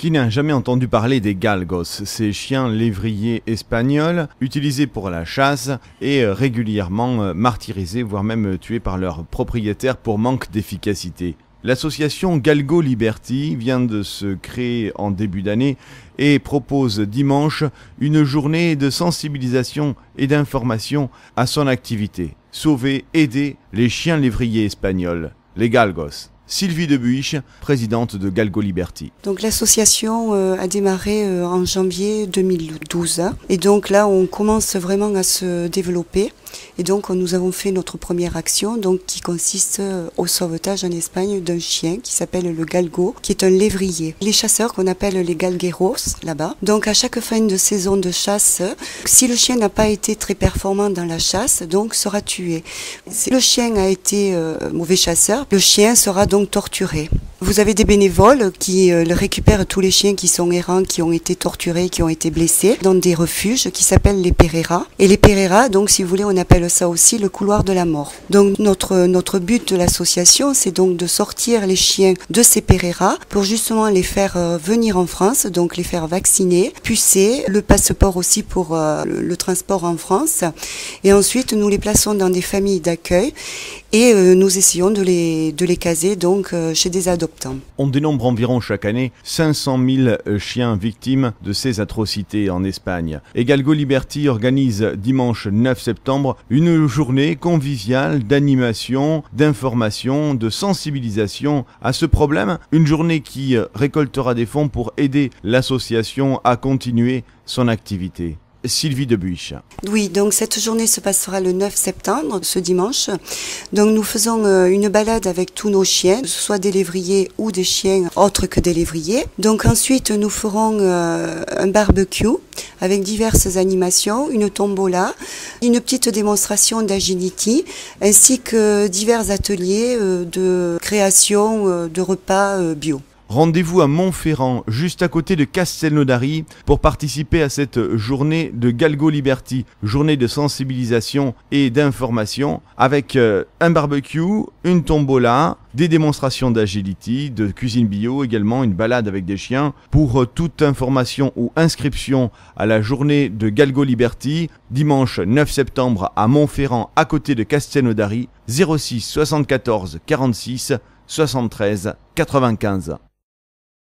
Qui n'a jamais entendu parler des galgos, ces chiens lévriers espagnols utilisés pour la chasse et régulièrement martyrisés, voire même tués par leurs propriétaires pour manque d'efficacité? L'association Galgo Liberty vient de se créer en début d'année et propose dimanche une journée de sensibilisation et d'information à son activité. Sauver, aider les chiens lévriers espagnols, les galgos. Sylvie Debuiche, présidente de Galgo Liberty. Donc l'association a démarré en janvier 2012 et donc là on commence vraiment à se développer et donc nous avons fait notre première action donc qui consiste au sauvetage en Espagne d'un chien qui s'appelle le galgo, qui est un lévrier. Les chasseurs qu'on appelle les galgueros là-bas. Donc à chaque fin de saison de chasse, si le chien n'a pas été très performant dans la chasse, donc sera tué. Si le chien a été mauvais chasseur, le chien sera donc torturé. Vous avez des bénévoles qui récupèrent tous les chiens qui sont errants, qui ont été torturés, qui ont été blessés, dans des refuges qui s'appellent les pereiras. Et les pereiras, donc si vous voulez, on appelle ça aussi le couloir de la mort. Donc notre but de l'association, c'est donc de sortir les chiens de ces pereiras pour justement les faire venir en France, donc les faire vacciner, pucer, le passeport aussi pour le transport en France. Et ensuite, nous les plaçons dans des familles d'accueil et nous essayons de les caser donc chez des adoptants. On dénombre environ chaque année 500 000 chiens victimes de ces atrocités en Espagne. Et Galgo Liberty organise dimanche 9 septembre une journée conviviale d'animation, d'information, de sensibilisation à ce problème. Une journée qui récoltera des fonds pour aider l'association à continuer son activité. Sylvie Debuiche. Oui, donc cette journée se passera le 9 septembre, ce dimanche. Donc nous faisons une balade avec tous nos chiens, que ce soit des lévriers ou des chiens autres que des lévriers. Donc ensuite nous ferons un barbecue avec diverses animations, une tombola, une petite démonstration d'agility, ainsi que divers ateliers de création de repas bio. Rendez-vous à Montferrand, juste à côté de Castelnaudary, pour participer à cette journée de Galgo Liberty, journée de sensibilisation et d'information, avec un barbecue, une tombola, des démonstrations d'agility, de cuisine bio, également une balade avec des chiens. Pour toute information ou inscription à la journée de Galgo Liberty, dimanche 9 septembre à Montferrand, à côté de Castelnaudary, 06 74 46 73 95.